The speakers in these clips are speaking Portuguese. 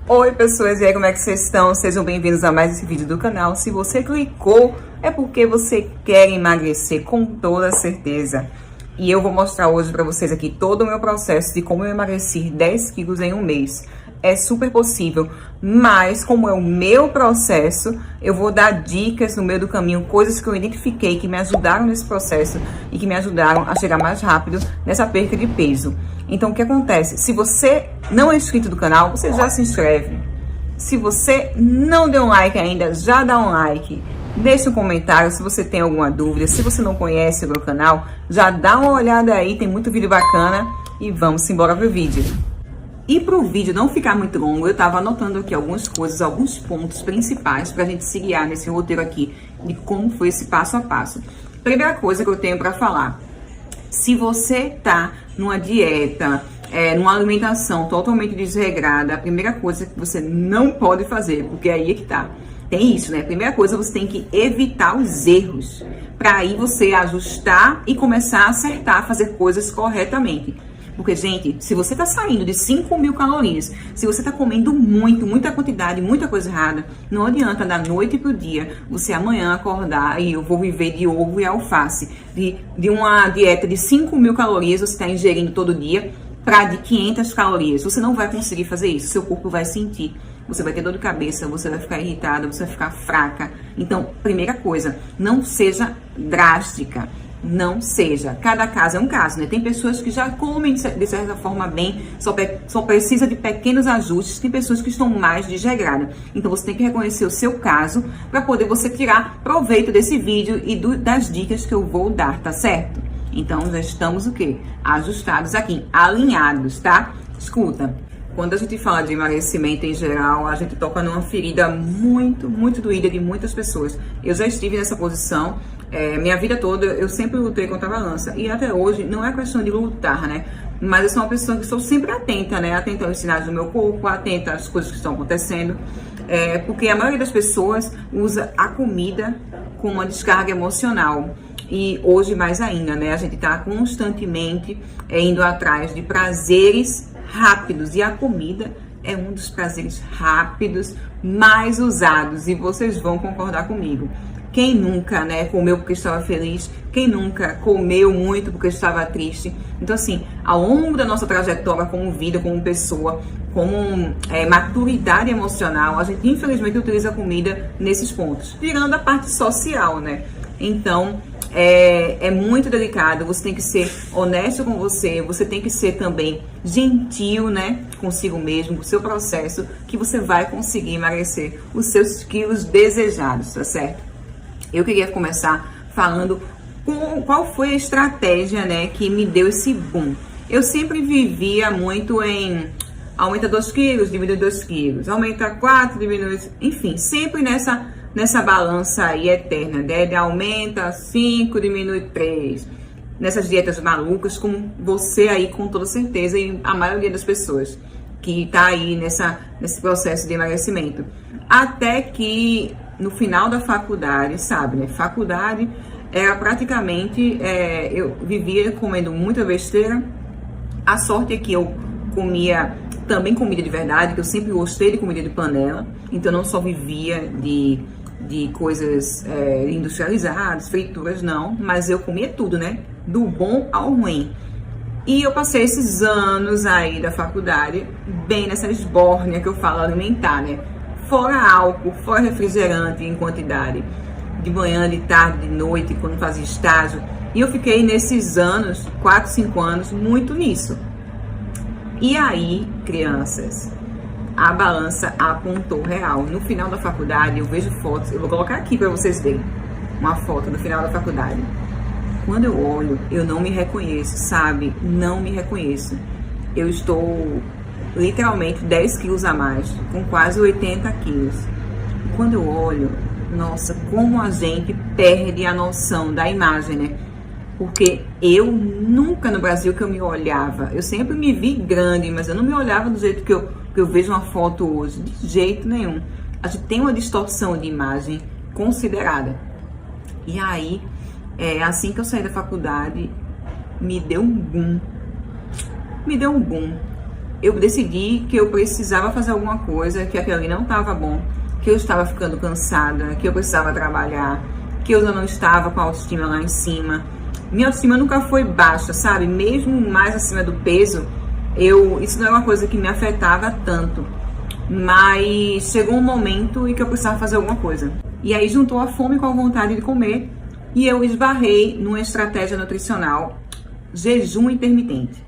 Oi pessoas, e aí, como é que vocês estão? Sejam bem-vindos a mais esse vídeo do canal. Se você clicou, é porque você quer emagrecer com toda certeza. E eu vou mostrar hoje pra vocês aqui todo o meu processo de como eu emagreci 10 quilos em um mês. É super possível, mas como é o meu processo, eu vou dar dicas no meio do caminho, coisas que eu identifiquei que me ajudaram nesse processo e que me ajudaram a chegar mais rápido nessa perca de peso. Então, o que acontece? Se você não é inscrito do canal, você já se inscreve. Se você não deu um like ainda, já dá um like. Deixa um comentário se você tem alguma dúvida. Se você não conhece o meu canal, já dá uma olhada aí, tem muito vídeo bacana. E vamos embora pro vídeo. E para o vídeo não ficar muito longo, eu estava anotando aqui algumas coisas, alguns pontos principais para a gente se guiar nesse roteiro aqui de como foi esse passo a passo. Primeira coisa que eu tenho para falar: se você tá numa dieta, numa alimentação totalmente desregrada, a primeira coisa que você não pode fazer, porque aí é que tá. Tem isso, né? Primeira coisa, você tem que evitar os erros, para aí você ajustar e começar a acertar, fazer coisas corretamente. Porque, gente, se você tá saindo de 5.000 calorias, se você tá comendo muita quantidade, muita coisa errada, não adianta da noite pro dia você amanhã acordar e eu vou viver de ovo e alface. De uma dieta de 5.000 calorias você tá ingerindo todo dia para de 500 calorias. Você não vai conseguir fazer isso, seu corpo vai sentir. Você vai ter dor de cabeça, você vai ficar irritada, você vai ficar fraca. Então, primeira coisa, não seja drástica. Não seja. Cada caso é um caso, né? Tem pessoas que já comem de certa forma bem, só precisa de pequenos ajustes. Tem pessoas que estão mais desregradas. Então você tem que reconhecer o seu caso para poder você tirar proveito desse vídeo e das dicas que eu vou dar, tá certo? Então já estamos o quê? Ajustados aqui, alinhados, tá? Escuta, quando a gente fala de emagrecimento em geral, a gente toca numa ferida muito doída de muitas pessoas. Eu já estive nessa posição. Minha vida toda eu sempre lutei contra a balança. E até hoje não é questão de lutar, né? Mas eu sou uma pessoa que sou sempre atenta, né? Atenta aos sinais do meu corpo, atenta às coisas que estão acontecendo. Porque a maioria das pessoas usa a comida como uma descarga emocional. E hoje mais ainda, né? A gente tá constantemente indo atrás de prazeres rápidos. E a comida é um dos prazeres rápidos mais usados. E vocês vão concordar comigo. Quem nunca, né, comeu porque estava feliz? Quem nunca comeu muito porque estava triste? Então, assim, ao longo da nossa trajetória como vida, como pessoa, como maturidade emocional, a gente infelizmente utiliza a comida nesses pontos, tirando a parte social, né? Então, é muito delicado. Você tem que ser honesto com você tem que ser também gentil, né, consigo mesmo, com o seu processo, que você vai conseguir emagrecer os seus quilos desejados, tá certo? Eu queria começar falando qual foi a estratégia, né, que me deu esse boom. Eu sempre vivia muito em aumenta 2 quilos, diminui 2 quilos, aumenta 4, diminui, enfim, sempre nessa balança aí eterna, né, de aumenta 5, diminui 3. Nessas dietas malucas, como você aí com toda certeza e a maioria das pessoas que tá aí nesse processo de emagrecimento. Até que no final da faculdade, sabe, né? Faculdade era praticamente, eu vivia comendo muita besteira. A sorte é que eu comia também comida de verdade, que eu sempre gostei de comida de panela. Então eu não só vivia de coisas industrializadas, frituras, não. Mas eu comia tudo, né? Do bom ao ruim. E eu passei esses anos aí da faculdade bem nessa esbórnia que eu falo alimentar, né? Fora álcool, fora refrigerante em quantidade, de manhã, de tarde, de noite, quando fazia estágio. E eu fiquei nesses anos, 4, 5 anos, muito nisso. E aí, crianças, a balança apontou real. No final da faculdade, eu vejo fotos, eu vou colocar aqui para vocês verem, uma foto do final da faculdade. Quando eu olho, eu não me reconheço, sabe? Não me reconheço. Eu estou literalmente 10 quilos a mais, com quase 80 quilos. E quando eu olho, nossa, como a gente perde a noção da imagem, né? Porque eu nunca no Brasil que eu me olhava, eu sempre me vi grande, mas eu não me olhava do jeito que eu vejo uma foto hoje, de jeito nenhum. A gente tem uma distorção de imagem considerada. E aí, assim que eu saí da faculdade, me deu um boom. eu decidi que eu precisava fazer alguma coisa, que aquilo ali não estava bom, que eu estava ficando cansada, que eu precisava trabalhar, que eu não estava com a autoestima lá em cima. Minha autoestima nunca foi baixa, sabe? Mesmo mais acima do peso, isso não é uma coisa que me afetava tanto. Mas chegou um momento em que eu precisava fazer alguma coisa. E aí juntou a fome com a vontade de comer e eu esbarrei numa estratégia nutricional, jejum intermitente.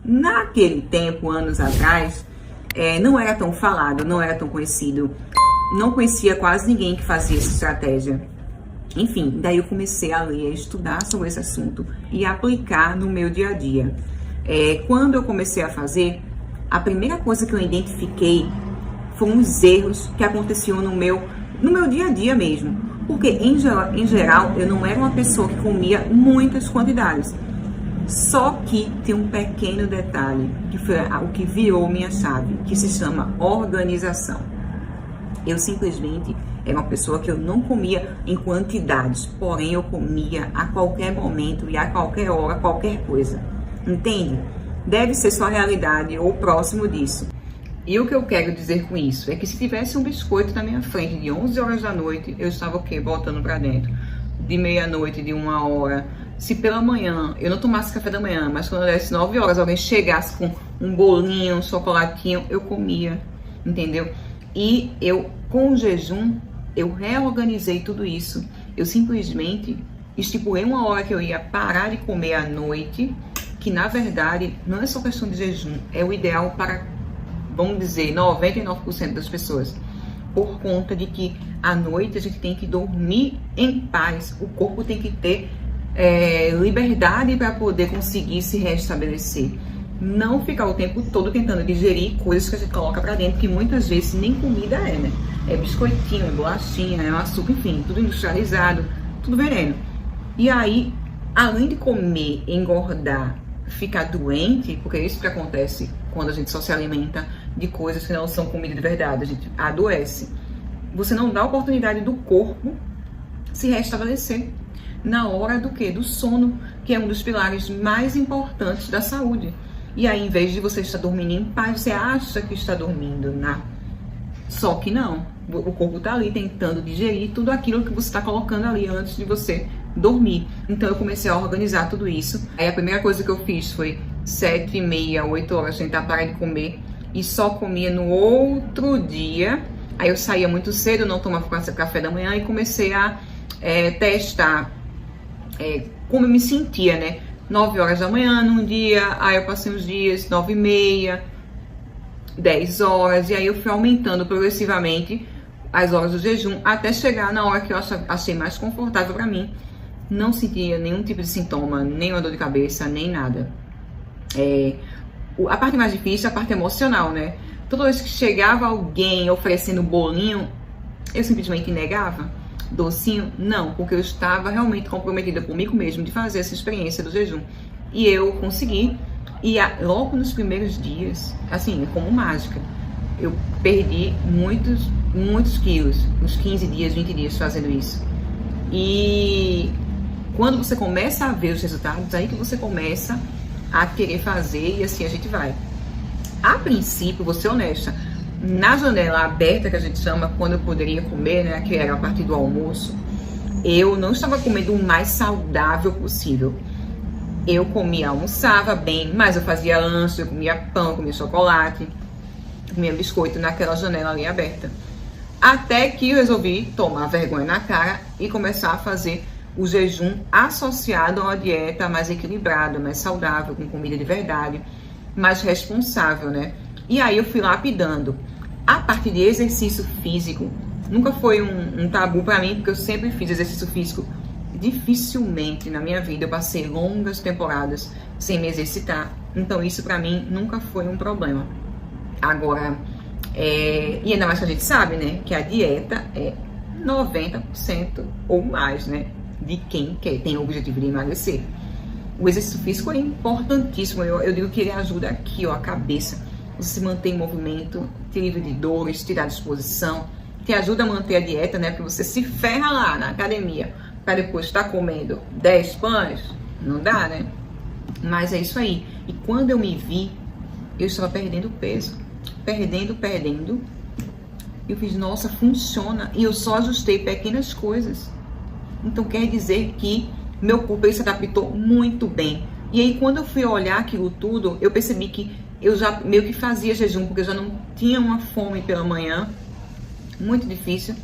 Naquele tempo, anos atrás, não era tão falado, não era tão conhecido. Não conhecia quase ninguém que fazia essa estratégia. Enfim, daí eu comecei a ler, a estudar sobre esse assunto e aplicar no meu dia a dia. Quando eu comecei a fazer, a primeira coisa que eu identifiquei foram os erros que aconteciam no meu dia a dia mesmo. Porque, em geral, eu não era uma pessoa que comia muitas quantidades. Só que tem um pequeno detalhe, que foi o que virou minha chave, que se chama organização. Eu simplesmente era uma pessoa que eu não comia em quantidades, porém eu comia a qualquer momento e a qualquer hora, qualquer coisa. Entende? Deve ser sua realidade ou próximo disso. E o que eu quero dizer com isso é que se tivesse um biscoito na minha frente de 11 horas da noite, eu estava o quê? Botando pra dentro. De meia-noite, de 1 hora. Se pela manhã eu não tomasse café da manhã, mas quando desse 9 horas alguém chegasse com um bolinho, um chocolatinho, eu comia. Entendeu? E com o jejum, eu reorganizei tudo isso. Eu simplesmente estipulei uma hora que eu ia parar de comer à noite, que na verdade não é só questão de jejum, é o ideal para, vamos dizer, 99% das pessoas. Por conta de que à noite a gente tem que dormir em paz, o corpo tem que ter liberdade para poder conseguir se restabelecer. Não ficar o tempo todo tentando digerir coisas que a gente coloca pra dentro, que muitas vezes nem comida né? É biscoitinho, é bolachinha, é açúcar, enfim, tudo industrializado, tudo veneno. E aí, além de comer, engordar, ficar doente, porque é isso que acontece quando a gente só se alimenta de coisas que não são comida de verdade, a gente adoece. Você não dá a oportunidade do corpo se restabelecer na hora do quê? Do sono, que é um dos pilares mais importantes da saúde. E aí, em vez de você estar dormindo em paz, você acha que está dormindo, Só que não. O corpo está ali tentando digerir tudo aquilo que você está colocando ali antes de você dormir. Então, eu comecei a organizar tudo isso. Aí, a primeira coisa que eu fiz foi 7h30, 8 horas, tentar parar de comer. E só comia no outro dia. Aí, eu saía muito cedo, não tomava café da manhã. E comecei a testar como eu me sentia, né? 9 horas da manhã num dia, aí eu passei uns dias 9h30, 10 horas, e aí eu fui aumentando progressivamente as horas do jejum, até chegar na hora que eu achei mais confortável pra mim. Não sentia nenhum tipo de sintoma, nem uma dor de cabeça, nem nada. A parte mais difícil é a parte emocional, né? Toda vez que chegava alguém oferecendo bolinho, eu simplesmente negava. Docinho? Não, porque eu estava realmente comprometida comigo mesmo de fazer essa experiência do jejum. E eu consegui. E logo nos primeiros dias, assim, como mágica, eu perdi muitos quilos. Uns 15 dias, 20 dias fazendo isso. E quando você começa a ver os resultados, aí que você começa a querer fazer e assim a gente vai. A princípio, vou ser honesta, na janela aberta, que a gente chama, quando eu poderia comer, né, que era a partir do almoço, eu não estava comendo o mais saudável possível. Eu almoçava bem, mas eu fazia lanche, eu comia pão, eu comia chocolate, eu comia biscoito naquela janela ali aberta. Até que eu resolvi tomar vergonha na cara e começar a fazer o jejum associado a uma dieta mais equilibrada, mais saudável, com comida de verdade, mais responsável, né? E aí eu fui lapidando. A parte de exercício físico nunca foi um tabu para mim, porque eu sempre fiz exercício físico. Dificilmente na minha vida eu passei longas temporadas sem me exercitar. Então isso para mim nunca foi um problema. Agora, e ainda mais que a gente sabe, né, que a dieta é 90% ou mais, né, de quem tem o objetivo de emagrecer. O exercício físico é importantíssimo. Eu digo que ele ajuda aqui, ó, a cabeça. Você se mantém em movimento, te livra de dores, tira a disposição, te ajuda a manter a dieta, né? Porque você se ferra lá na academia para depois estar comendo 10 pães, não dá, né? Mas é isso aí. E quando eu me vi eu estava perdendo peso, perdendo. Eu fiz, nossa, funciona. E eu só ajustei pequenas coisas. Então quer dizer que meu corpo ele se adaptou muito bem. E aí quando eu fui olhar aquilo tudo, eu percebi que eu já meio que fazia jejum, porque eu já não tinha uma fome pela manhã, muito difícil.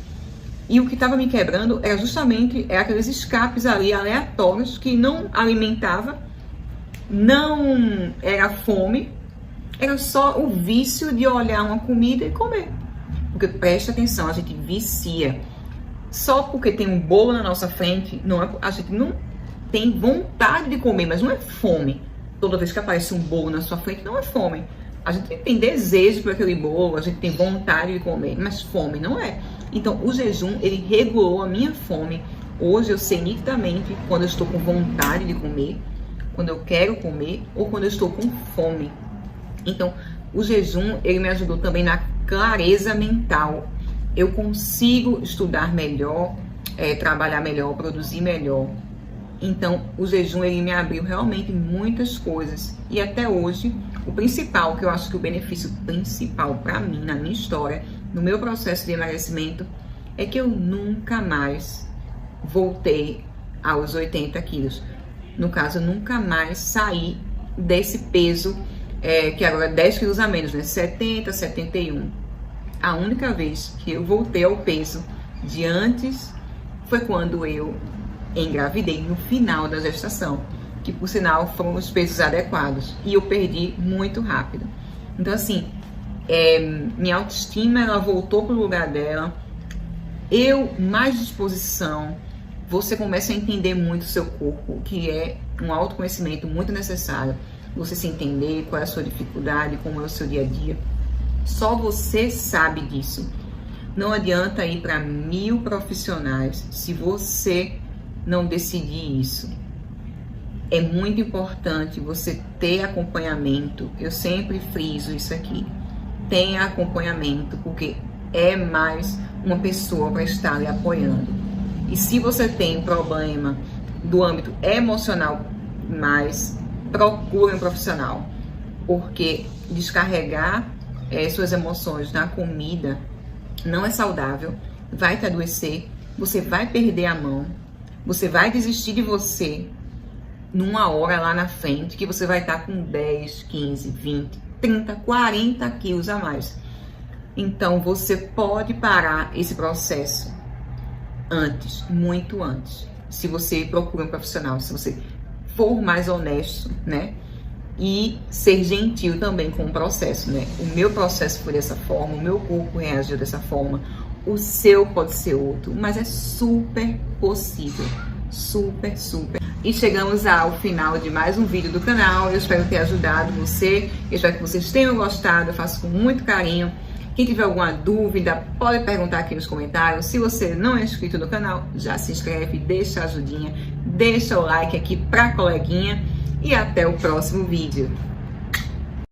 E o que estava me quebrando era justamente aqueles escapes ali aleatórios que não alimentava, não era fome, era só o vício de olhar uma comida e comer. Porque presta atenção, a gente vicia. Só porque tem um bolo na nossa frente, a gente não tem vontade de comer, mas não é fome. Toda vez que aparece um bolo na sua frente, não é fome. A gente tem desejo por aquele bolo, a gente tem vontade de comer, mas fome não é. Então, o jejum, ele regulou a minha fome. Hoje eu sei nitidamente quando eu estou com vontade de comer, quando eu quero comer ou quando eu estou com fome. Então, o jejum, ele me ajudou também na clareza mental. Eu consigo estudar melhor, trabalhar melhor, produzir melhor. Então, o jejum, ele me abriu realmente muitas coisas. E até hoje, o principal, que eu acho que o benefício principal para mim, na minha história, no meu processo de emagrecimento, é que eu nunca mais voltei aos 80 quilos. No caso, eu nunca mais saí desse peso, que agora é 10 quilos a menos, né? 70, 71. A única vez que eu voltei ao peso de antes foi quando eu engravidei no final da gestação, que por sinal foram os pesos adequados, e eu perdi muito rápido. Então assim, minha autoestima, ela voltou pro lugar dela, mais disposição, você começa a entender muito o seu corpo, que é um autoconhecimento muito necessário, você se entender qual é a sua dificuldade, como é o seu dia a dia, só você sabe disso. Não adianta ir para 1000 profissionais se você não decidir isso. É muito importante você ter acompanhamento. Eu sempre friso isso aqui. Tenha acompanhamento, porque é mais uma pessoa para estar lhe apoiando. E se você tem um problema do âmbito emocional, procure um profissional, porque descarregar suas emoções na comida não é saudável, vai te adoecer, você vai perder a mão, você vai desistir de você numa hora lá na frente, que você vai estar com 10, 15, 20, 30, 40 quilos a mais. Então você pode parar esse processo antes, muito antes, se você procura um profissional, se você for mais honesto, né? E ser gentil também com o processo, né? O meu processo foi dessa forma, o meu corpo reagiu dessa forma, o seu pode ser outro, mas é super possível, super. E chegamos ao final de mais um vídeo do canal. Eu espero ter ajudado você, eu espero que vocês tenham gostado, eu faço com muito carinho. Quem tiver alguma dúvida, pode perguntar aqui nos comentários. Se você não é inscrito no canal, já se inscreve, deixa a ajudinha, deixa o like aqui pra coleguinha. E até o próximo vídeo.